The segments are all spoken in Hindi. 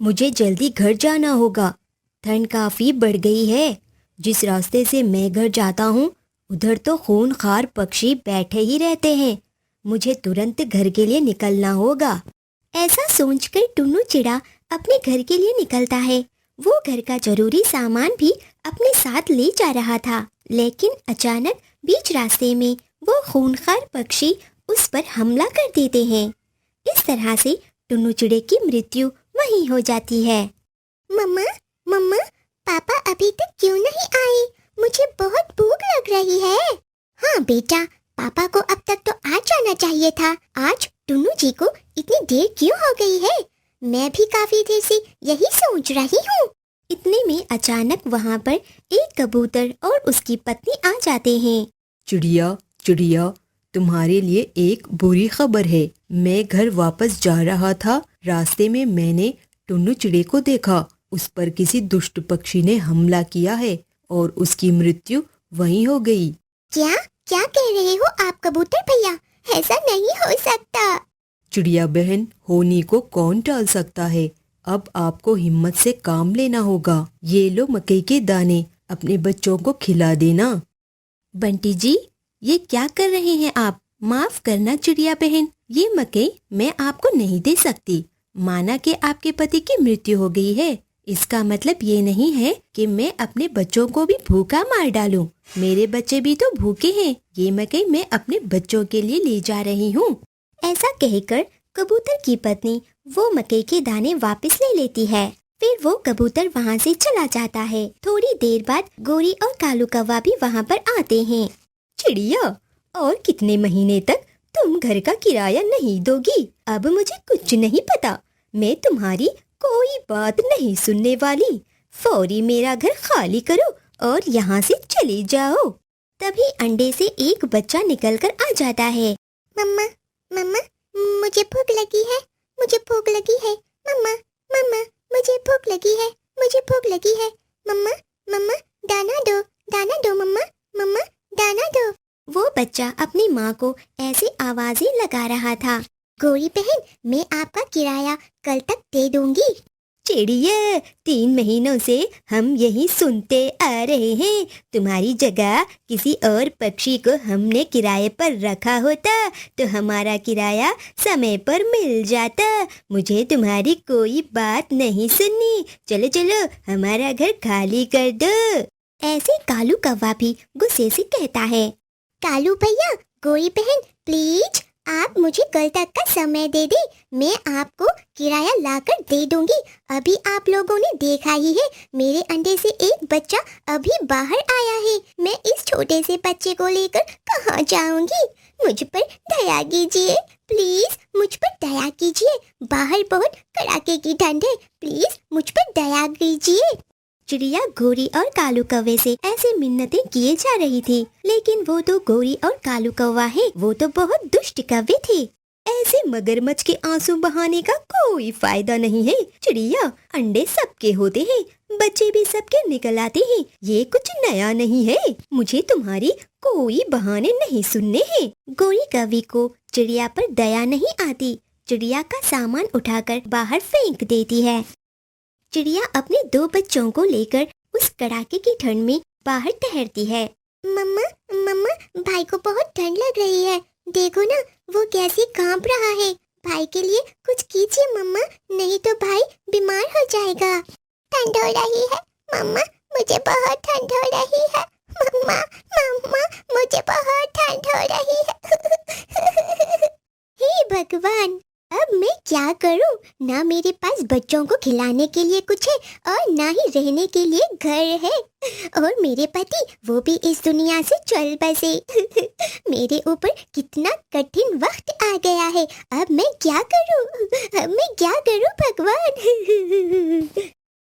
मुझे जल्दी घर जाना होगा। ठंड काफी बढ़ गई है। जिस रास्ते से मैं घर जाता हूँ उधर तो खूंखार पक्षी बैठे ही रहते हैं। मुझे तुरंत घर के लिए निकलना होगा। ऐसा सोचकर टुन्नू चिड़ा अपने घर के लिए निकलता है। वो घर का जरूरी सामान भी अपने साथ ले जा रहा था, लेकिन अचानक बीच रास्ते में वो खूंखार पक्षी उस पर हमला कर देते हैं। इस तरह से टुन्नू चिड़े की मृत्यु वहीं हो जाती है। मम्मा, मम्मा, पापा अभी तक क्यों नहीं आए? मुझे बहुत भूख लग रही है। हाँ बेटा, पापा को अब तक तो आ जाना चाहिए था। आज टुन्नू जी को इतनी देर क्यों हो गई है? मैं भी काफी देर से यही सोच रही हूँ। इतने में अचानक वहाँ पर एक कबूतर और उसकी पत्नी आ जाते हैं। चिड़िया, चिड़िया, तुम्हारे लिए एक बुरी खबर है। मैं घर वापस जा रहा था, रास्ते में मैंने टुन्नू चिड़े को देखा। उस पर किसी दुष्ट पक्षी ने हमला किया है और उसकी मृत्यु वहीं हो गई। क्या क्या कह रहे हो आप कबूतर भैया? ऐसा नहीं हो सकता। चिड़िया बहन, होनी को कौन टाल सकता है। अब आपको हिम्मत से काम लेना होगा। ये लो मकई के दाने, अपने बच्चों को खिला देना। बंटी जी, ये क्या कर रहे हैं आप? माफ करना चिड़िया बहन, ये मकई मैं आपको नहीं दे सकती। माना कि आपके पति की मृत्यु हो गई है, इसका मतलब ये नहीं है कि मैं अपने बच्चों को भी भूखा मार डालूं। मेरे बच्चे भी तो भूखे हैं। ये मकई मैं अपने बच्चों के लिए ले जा रही हूँ। ऐसा कहकर कबूतर की पत्नी वो मकई के दाने वापस ले लेती है। फिर वो कबूतर वहाँ से चला जाता है। थोड़ी देर बाद गोरी और कालू कौवा भी वहाँ पर आते हैं। चिड़िया, और कितने महीने तक तुम घर का किराया नहीं दोगी? अब मुझे कुछ नहीं पता। मैं तुम्हारी कोई बात नहीं सुनने वाली। फौरी मेरा घर खाली करो और यहाँ से चले जाओ। तभी अंडे से एक बच्चा निकलकर आ जाता है। मम्मा, मम्मा, मुझे भूख लगी है। मुझे भूख लगी है। मम्मा, मम्मा, मुझे भूख लगी है। मुझे भूख लगी है। मम्मा, मम्मा, दाना दो, दाना दो मम्मा, मम्मा, दाना दो। वो बच्चा अपनी माँ को ऐसे आवाजें लगा रहा था। गोरी बहन, मैं आपका किराया कल तक दे दूंगी। चिड़िया, 3 महीनों से हम यही सुनते आ रहे हैं। तुम्हारी जगह किसी और पक्षी को हमने किराए पर रखा होता तो हमारा किराया समय पर मिल जाता। मुझे तुम्हारी कोई बात नहीं सुननी। चलो चलो, हमारा घर खाली कर दो। ऐसे कालू कौवा भी गुस्से से कहता है। कालू भैया, गोरी बहन, प्लीज आप मुझे कल तक का समय दे दे। मैं आपको किराया लाकर दे दूंगी। अभी आप लोगों ने देखा ही है, मेरे अंडे से एक बच्चा अभी बाहर आया है। मैं इस छोटे से बच्चे को लेकर कहाँ जाऊंगी? मुझ पर दया कीजिए, प्लीज मुझ पर दया कीजिए। बाहर बहुत कड़ाके की ठंड है, प्लीज मुझ पर दया कीजिए। चिड़िया गोरी और कालू कौवे से ऐसे मिन्नतें किए जा रही थी, लेकिन वो तो गोरी और कालू कौवा है, वो तो बहुत दुष्ट कौवे थे। ऐसे मगरमच्छ के आंसू बहाने का कोई फायदा नहीं है। चिड़िया, अंडे सबके होते हैं, बच्चे भी सबके निकल आते हैं। ये कुछ नया नहीं है। मुझे तुम्हारी कोई बहाने नहीं सुनने हैं। गोरी कौवे को चिड़िया पर दया नहीं आती। चिड़िया का सामान उठाकर बाहर फेंक देती है। चिड़िया अपने 2 बच्चों को लेकर उस कड़ाके की ठंड में बाहर टहलती है। मम्मा, मम्मा, भाई को बहुत ठंड लग रही है। देखो ना, वो कैसे कांप रहा है। भाई के लिए कुछ कीजिए मम्मा, नहीं तो भाई बीमार हो जाएगा। ठंड हो रही है मम्मा, मुझे बहुत ठंड हो रही है। मम्मा, मम्मा, मुझे बहुत ठंड हो रही है। हे भगवान, अब मैं क्या करूं? ना मेरे पास बच्चों को खिलाने के लिए कुछ है और ना ही रहने के लिए घर है। और मेरे पति, वो भी इस दुनिया से चल बसे। मेरे ऊपर कितना कठिन वक्त आ गया है। अब मैं क्या करूं? अब मैं क्या करूं भगवान?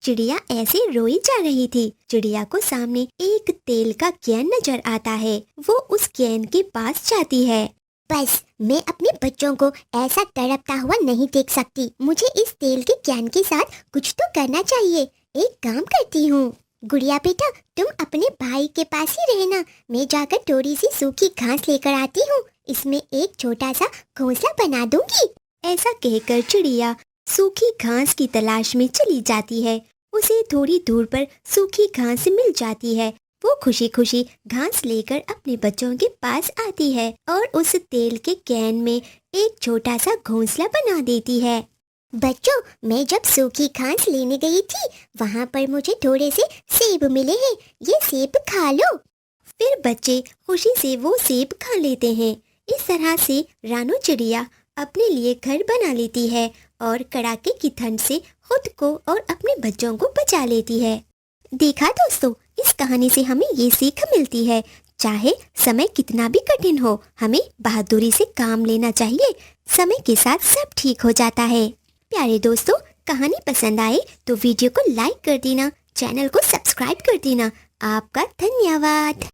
चिड़िया ऐसे रोई जा रही थी। चिड़िया को सामने एक तेल का कैन नजर आता है। वो उस कैन के पास जाती है। बस, मैं अपने बच्चों को ऐसा तड़पता हुआ नहीं देख सकती। मुझे इस तेल के कैन के साथ कुछ तो करना चाहिए। एक काम करती हूँ। गुड़िया बेटा, तुम अपने भाई के पास ही रहना। मैं जाकर थोड़ी सी सूखी घास लेकर आती हूँ। इसमें एक छोटा सा घोंसला बना दूंगी। ऐसा कहकर चिड़िया सूखी घास की तलाश में चली जाती है। उसे थोड़ी दूर पर सूखी घास मिल जाती है। वो खुशी खुशी घास लेकर अपने बच्चों के पास आती है और उस तेल के कैन में एक छोटा सा घोंसला बना देती है। बच्चों, मैं जब सूखी घास लेने गई थी, वहाँ पर मुझे थोड़े से सेब मिले हैं। ये सेब खा लो। फिर बच्चे खुशी से वो सेब खा लेते हैं। इस तरह से रानू चिड़िया अपने लिए घर बना लेती है और कड़ाके की ठंड से खुद को और अपने बच्चों को बचा लेती है। देखा दोस्तों, इस कहानी से हमें ये सीख मिलती है, चाहे समय कितना भी कठिन हो, हमें बहादुरी से काम लेना चाहिए। समय के साथ सब ठीक हो जाता है। प्यारे दोस्तों, कहानी पसंद आए तो वीडियो को लाइक कर देना, चैनल को सब्सक्राइब कर देना। आपका धन्यवाद।